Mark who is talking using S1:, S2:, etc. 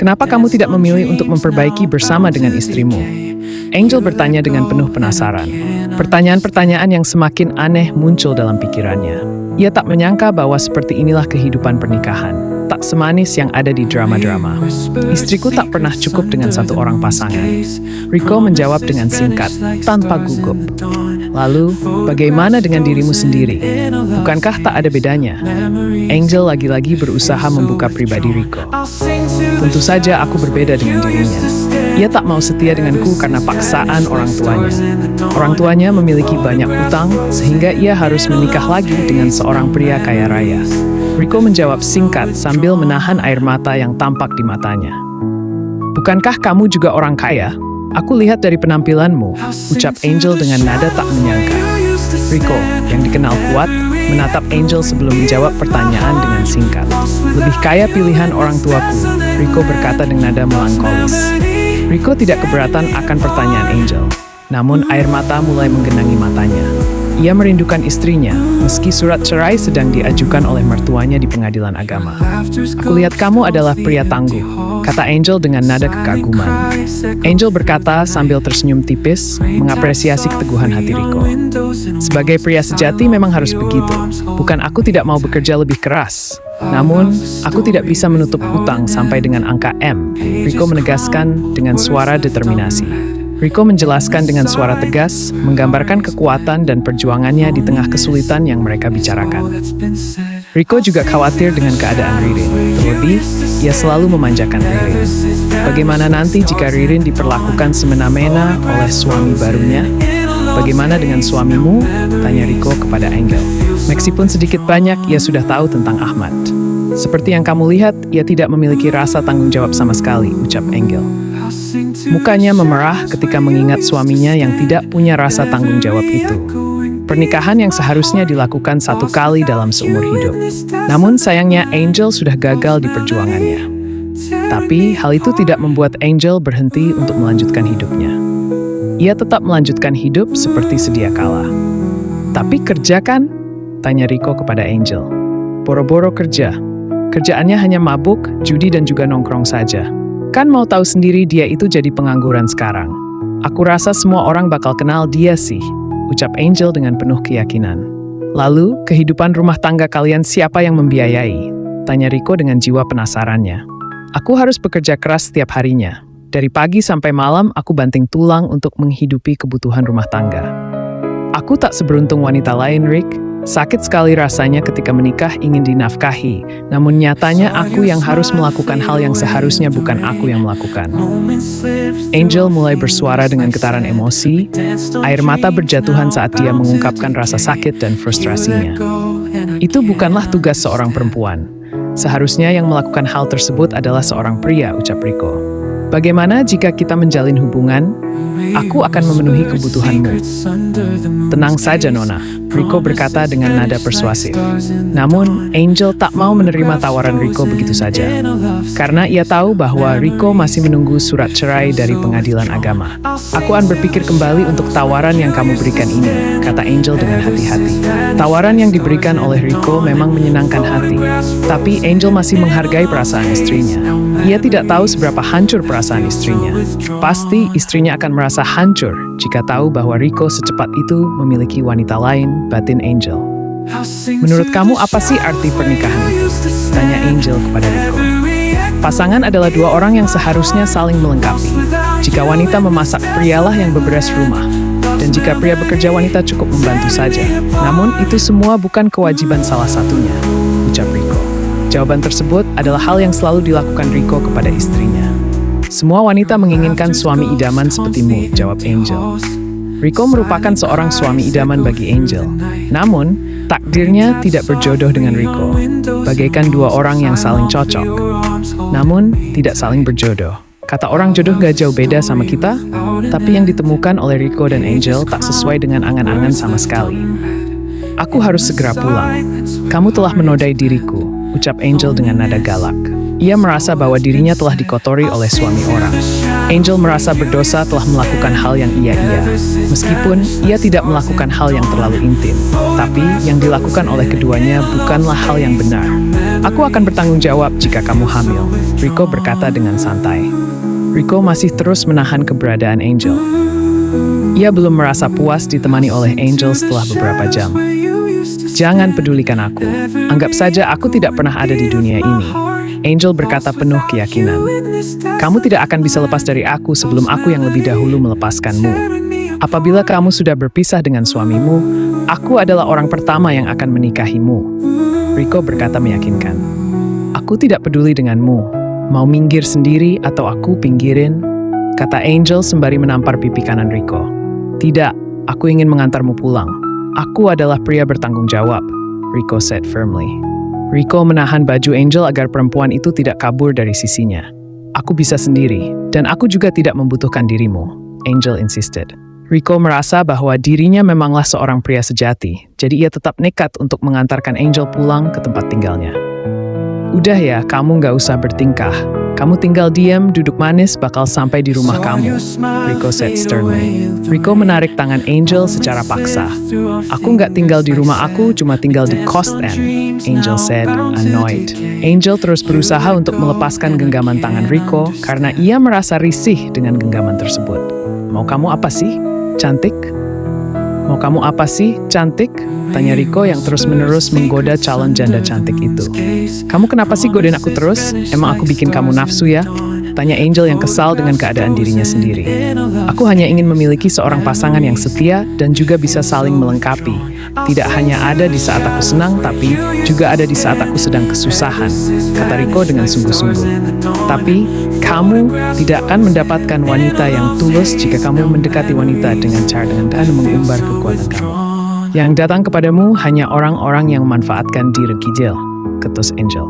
S1: Kenapa kamu tidak memilih untuk memperbaiki bersama dengan istrimu? Angel bertanya dengan penuh penasaran. Pertanyaan-pertanyaan yang semakin aneh muncul dalam pikirannya. Ia tak menyangka bahwa seperti inilah kehidupan pernikahan, tak semanis yang ada di drama-drama. Istriku tak pernah cukup dengan satu orang pasangan. Rico menjawab dengan singkat, tanpa gugup. Lalu, bagaimana dengan dirimu sendiri? Bukankah tak ada bedanya? Angel lagi-lagi berusaha membuka pribadi Rico. Tentu saja aku berbeda dengan dirinya. Ia tak mau setia denganku karena paksaan orang tuanya. Orang tuanya memiliki banyak hutang, sehingga ia harus menikah lagi dengan seorang pria kaya raya. Rico menjawab singkat sambil menahan air mata yang tampak di matanya. Bukankah kamu juga orang kaya? Aku lihat dari penampilanmu, ucap Angel dengan nada tak menyangka. Rico, yang dikenal kuat, menatap Angel sebelum menjawab pertanyaan dengan singkat. Lebih kaya pilihan orang tuaku, Rico berkata dengan nada melankolis. Rico tidak keberatan akan pertanyaan Angel, namun air mata mulai menggenangi matanya. Ia merindukan istrinya, meski surat cerai sedang diajukan oleh mertuanya di pengadilan agama. Aku lihat kamu adalah pria tangguh, kata Angel dengan nada kekaguman. Angel berkata sambil tersenyum tipis, mengapresiasi keteguhan hati Rico. Sebagai pria sejati memang harus begitu. Bukan aku tidak mau bekerja lebih keras. Namun, aku tidak bisa menutup hutang sampai dengan angka M, Rico menegaskan dengan suara determinasi. Rico menjelaskan dengan suara tegas, menggambarkan kekuatan dan perjuangannya di tengah kesulitan yang mereka bicarakan. Rico juga khawatir dengan keadaan Ririn. Terlebih, ia selalu memanjakan Ririn. Bagaimana nanti jika Ririn diperlakukan semena-mena oleh suami barunya? Bagaimana dengan suamimu? Tanya Rico kepada Angel. Meskipun sedikit banyak, ia sudah tahu tentang Ahmad. Seperti yang kamu lihat, ia tidak memiliki rasa tanggung jawab sama sekali, ucap Angel. Mukanya memerah ketika mengingat suaminya yang tidak punya rasa tanggung jawab itu. Pernikahan yang seharusnya dilakukan satu kali dalam seumur hidup. Namun sayangnya Angel sudah gagal di perjuangannya. Tapi hal itu tidak membuat Angel berhenti untuk melanjutkan hidupnya. Ia tetap melanjutkan hidup seperti sedia kala. Tapi kerja kan? Tanya Rico kepada Angel. Boro-boro kerja. Kerjaannya hanya mabuk, judi dan juga nongkrong saja. Kan mau tahu sendiri dia itu jadi pengangguran sekarang. Aku rasa semua orang bakal kenal dia sih, ucap Angel dengan penuh keyakinan. Lalu, kehidupan rumah tangga kalian siapa yang membiayai? Tanya Rico dengan jiwa penasarannya. Aku harus bekerja keras setiap harinya. Dari pagi sampai malam aku banting tulang untuk menghidupi kebutuhan rumah tangga. Aku tak seberuntung wanita lain, Rick. Sakit sekali rasanya ketika menikah ingin dinafkahi, namun nyatanya aku yang harus melakukan hal yang seharusnya bukan aku yang melakukan. Angel mulai bersuara dengan getaran emosi, air mata berjatuhan saat dia mengungkapkan rasa sakit dan frustrasinya. Itu bukanlah tugas seorang perempuan. Seharusnya yang melakukan hal tersebut adalah seorang pria, ucap Rico. Bagaimana jika kita menjalin hubungan? Aku akan memenuhi kebutuhanmu. Tenang saja, Nona, Rico berkata dengan nada persuasif. Namun, Angel tak mau menerima tawaran Rico begitu saja. Karena ia tahu bahwa Rico masih menunggu surat cerai dari pengadilan agama. Aku akan berpikir kembali untuk tawaran yang kamu berikan ini, kata Angel dengan hati-hati. Tawaran yang diberikan oleh Rico memang menyenangkan hati. Tapi Angel masih menghargai perasaan istrinya. Ia tidak tahu seberapa hancur perasaan istrinya. Pasti istrinya akan merasa hancur jika tahu bahwa Rico secepat itu memiliki wanita lain, batin Angel. Menurut kamu apa sih arti pernikahan itu? Tanya Angel kepada Rico. Pasangan adalah dua orang yang seharusnya saling melengkapi. Jika wanita memasak, prialah yang beberes rumah. Dan jika pria bekerja, wanita cukup membantu saja. Namun itu semua bukan kewajiban salah satunya, ucap Rico. Jawaban tersebut adalah hal yang selalu dilakukan Rico kepada istrinya. Semua wanita menginginkan suami idaman sepertimu, jawab Angel. Rico merupakan seorang suami idaman bagi Angel. Namun, takdirnya tidak berjodoh dengan Rico. Bagaikan dua orang yang saling cocok. Namun, tidak saling berjodoh. Kata orang jodoh gak jauh beda sama kita, tapi yang ditemukan oleh Rico dan Angel tak sesuai dengan angan-angan sama sekali. Aku harus segera pulang. Kamu telah menodai diriku, ucap Angel dengan nada galak. Ia merasa bahwa dirinya telah dikotori oleh suami orang. Angel merasa berdosa telah melakukan hal yang iya-iya. Meskipun ia tidak melakukan hal yang terlalu intim, tapi yang dilakukan oleh keduanya bukanlah hal yang benar. "Aku akan bertanggung jawab jika kamu hamil," Rico berkata dengan santai. Rico masih terus menahan keberadaan Angel. Ia belum merasa puas ditemani oleh Angel setelah beberapa jam. "Jangan pedulikan aku. Anggap saja aku tidak pernah ada di dunia ini," Angel berkata penuh keyakinan. "Kamu tidak akan bisa lepas dari aku sebelum aku yang lebih dahulu melepaskanmu. Apabila kamu sudah berpisah dengan suamimu, aku adalah orang pertama yang akan menikahimu," Rico berkata meyakinkan. "Aku tidak peduli denganmu. Mau minggir sendiri atau aku pinggirin?" kata Angel sembari menampar pipi kanan Rico. "Tidak, aku ingin mengantarmu pulang. Aku adalah pria bertanggung jawab," Rico said firmly. Rico menahan baju Angel agar perempuan itu tidak kabur dari sisinya. "Aku bisa sendiri, dan aku juga tidak membutuhkan dirimu," Angel insisted. Rico merasa bahwa dirinya memanglah seorang pria sejati, jadi ia tetap nekat untuk mengantarkan Angel pulang ke tempat tinggalnya. "Udah ya, kamu nggak usah bertingkah. Kamu tinggal diam, duduk manis, bakal sampai di rumah kamu," Rico said sternly. Rico menarik tangan Angel secara paksa. "Aku nggak tinggal di rumah aku, cuma tinggal di Coast End," Angel said, annoyed. Angel terus berusaha untuk melepaskan genggaman tangan Rico karena ia merasa risih dengan genggaman tersebut. "Mau kamu apa sih, cantik? Mau kamu apa sih, cantik?" tanya Rico yang terus-menerus menggoda calon janda cantik itu. "Kamu kenapa sih godain aku terus? Emang aku bikin kamu nafsu ya?" tanya Angel yang kesal dengan keadaan dirinya sendiri. "Aku hanya ingin memiliki seorang pasangan yang setia dan juga bisa saling melengkapi. Tidak hanya ada di saat aku senang, tapi juga ada di saat aku sedang kesusahan," kata Rico dengan sungguh-sungguh. "Tapi kamu tidak akan mendapatkan wanita yang tulus jika kamu mendekati wanita dengan cara dan mengumbar kekuatan kamu. Yang datang kepadamu hanya orang-orang yang memanfaatkan diri kijil," ketus Angel.